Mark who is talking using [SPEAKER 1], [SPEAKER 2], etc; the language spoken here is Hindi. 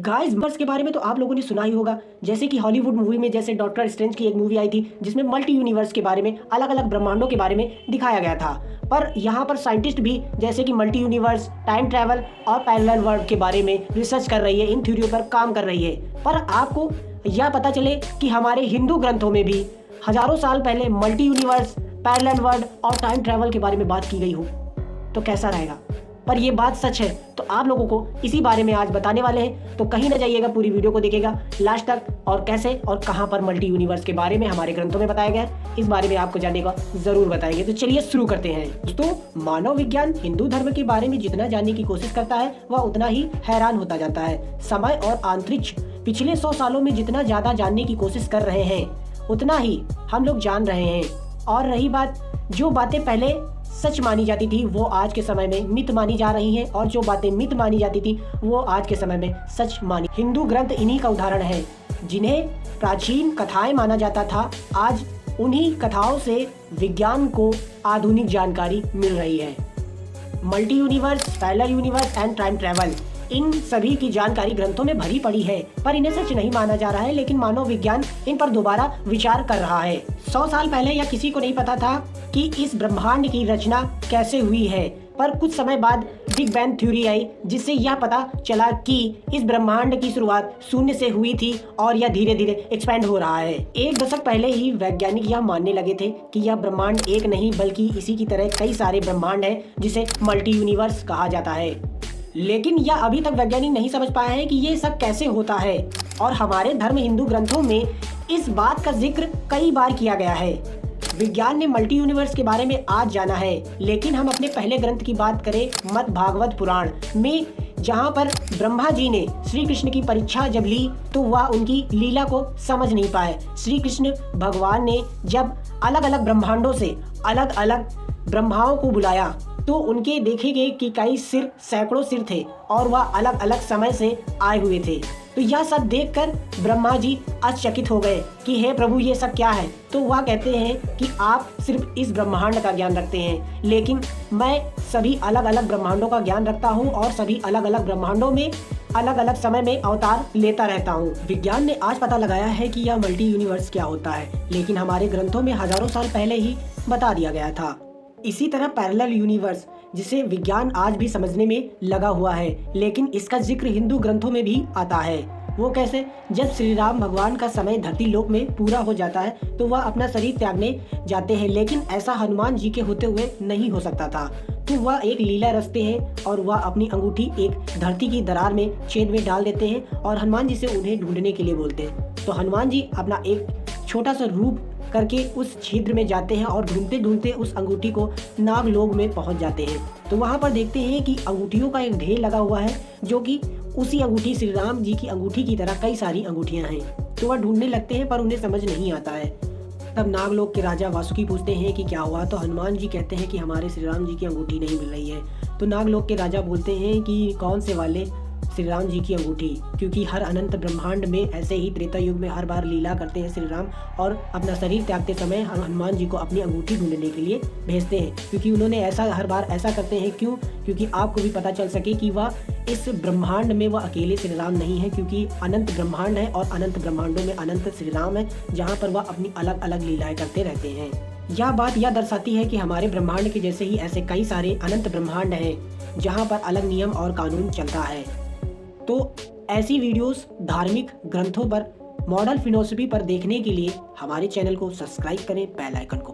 [SPEAKER 1] गाइस मल्टीवर्स के बारे में तो आप लोगों ने सुना ही होगा, जैसे कि हॉलीवुड मूवी में जैसे डॉक्टर स्ट्रेंज की एक मूवी आई थी जिसमें मल्टी यूनिवर्स के बारे में, अलग अलग ब्रह्मांडों के बारे में दिखाया गया था। पर यहाँ पर साइंटिस्ट भी जैसे कि मल्टी यूनिवर्स, टाइम ट्रैवल और पैरेलल वर्ल्ड के बारे में रिसर्च कर रही है, इन थ्योरियों पर काम कर रही है। पर आपको यह पता चले कि हमारे हिंदू ग्रंथों में भी हजारों साल पहले मल्टी यूनिवर्स, पैरेलल वर्ल्ड और टाइम ट्रैवल के बारे में बात की गई हो तो कैसा रहेगा। पर ये बात सच है तो आप लोगों को इसी बारे में आज बताने वाले हैं, तो कहीं ना जाइएगा, पूरी वीडियो को देखिएगा लास्ट तक। और कैसे और कहां पर मल्टी यूनिवर्स के बारे में हमारे ग्रंथों में बताया गया है, इस बारे में आपको जानने का जरूर बताएंगे। तो चलिए शुरू करते हैं। दोस्तों, मानव विज्ञान हिंदू धर्म के बारे में जितना जानने की कोशिश करता है वह उतना ही हैरान होता जाता है। समय और अंतरिक्ष पिछले 100 सालों में जितना ज्यादा जानने की कोशिश कर रहे हैं उतना ही हम लोग जान रहे हैं। और रही बात, जो बातें पहले सच मानी जाती थी वो आज के समय में मिथ मानी जा रही हैं, और जो बातें मिथ मानी जाती थी वो आज के समय में सच मानी। हिंदू ग्रंथ इन्हीं का उदाहरण है। जिन्हें प्राचीन कथाएं माना जाता था, आज उन्हीं कथाओं से विज्ञान को आधुनिक जानकारी मिल रही है। Multi universe, parallel universe and time travel, इन सभी की जानकारी ग्रंथों में भरी पड़ी है, पर इन्हें सच नहीं माना जा रहा है। लेकिन मानव विज्ञान इन पर दोबारा विचार कर रहा है। 100 साल पहले यह किसी को नहीं पता था कि इस ब्रह्मांड की रचना कैसे हुई है, पर कुछ समय बाद बिग बैंग थ्योरी आई जिससे यह पता चला कि इस ब्रह्मांड की शुरुआत शून्य से हुई थी और यह धीरे धीरे एक्सपैंड हो रहा है। एक दशक पहले ही वैज्ञानिक यह मानने लगे थे कि यह ब्रह्मांड एक नहीं बल्कि इसी की तरह कई सारे ब्रह्मांड हैं जिसे मल्टी यूनिवर्स कहा जाता है। लेकिन यह अभी तक वैज्ञानिक नहीं समझ पाए हैं कि ये सब कैसे होता है। और हमारे धर्म हिंदू ग्रंथों में इस बात का जिक्र कई बार किया गया है। विज्ञान ने मल्टी यूनिवर्स के बारे में आज जाना है, लेकिन हम अपने पहले ग्रंथ की बात करें, मद भागवत पुराण में, जहाँ पर ब्रह्मा जी ने श्री कृष्ण की परीक्षा जब ली तो वह उनकी लीला को समझ नहीं पाए। श्री कृष्ण भगवान ने जब अलग अलग ब्रह्मांडों से अलग अलग ब्रह्माओं को बुलाया तो उनके देखे गए कि कई सिर, सैकड़ों सिर थे और वह अलग अलग समय से आए हुए थे। तो यह सब देखकर ब्रह्मा जी आश्चर्यचकित हो गए कि हे प्रभु, ये सब क्या है। तो वह कहते हैं कि आप सिर्फ इस ब्रह्मांड का ज्ञान रखते हैं, लेकिन मैं सभी अलग अलग ब्रह्मांडों का ज्ञान रखता हूँ और सभी अलग अलग ब्रह्मांडों में अलग अलग समय में अवतार लेता रहता हूँ। विज्ञान ने आज पता लगाया है कि यह मल्टी यूनिवर्स क्या होता है, लेकिन हमारे ग्रंथों में हजारों साल पहले ही बता दिया गया था। इसी तरह पैरेलल यूनिवर्स, जिसे विज्ञान आज भी समझने में लगा हुआ है, लेकिन इसका जिक्र हिंदू ग्रंथों में भी आता है। वो कैसे? जब श्री राम भगवान का समय धरती लोक में पूरा हो जाता है तो वह अपना शरीर त्यागने जाते हैं, लेकिन ऐसा हनुमान जी के होते हुए नहीं हो सकता था। तो वह एक लीला रचते हैं और वह अपनी अंगूठी एक धरती की दरार में छेद में डाल देते हैं और हनुमान जी से उन्हें ढूंढने के लिए बोलते हैं। तो हनुमान जी अपना एक छोटा सा रूप करके उस छिद्र में जाते हैं और ढूंढते ढूंढते उस अंगूठी को नागलोक में पहुंच जाते हैं। तो वहां पर देखते हैं कि अंगूठियों का एक ढेर लगा हुआ है, जो कि उसी अंगूठी, श्री राम जी की अंगूठी की तरह कई सारी अंगूठियां हैं। तो वह ढूंढने लगते हैं पर उन्हें समझ नहीं आता है। तब नागलोक के राजा वासुकी पूछते हैं कि क्या हुआ। तो हनुमान जी कहते हैं कि हमारे श्री राम जी की अंगूठी नहीं मिल रही है। तो नागलोक के राजा बोलते हैं कि कौन से वाले श्री राम जी की अंगूठी, क्योंकि हर अनंत ब्रह्मांड में ऐसे ही त्रेता युग में हर बार लीला करते हैं श्री राम और अपना शरीर त्यागते समय हनुमान जी को अपनी अंगूठी ढूंढने के लिए भेजते हैं। क्योंकि उन्होंने ऐसा हर बार ऐसा करते हैं, क्यों? क्योंकि आपको भी पता चल सके कि वह इस ब्रह्मांड में वह अकेले श्री राम नहीं है, क्योंकि अनंत ब्रह्मांड है और अनंत ब्रह्मांडों में अनंत श्री राम है, जहाँ पर वह अपनी अलग अलग लीलाएं करते रहते हैं। यह बात यह दर्शाती है कि हमारे ब्रह्मांड के जैसे ही ऐसे कई सारे अनंत ब्रह्मांड हैं जहाँ पर अलग नियम और कानून चलता है। तो ऐसी वीडियोस धार्मिक ग्रंथों पर, मॉडल फिलॉसफी पर देखने के लिए हमारे चैनल को सब्सक्राइब करें, बेल आइकन को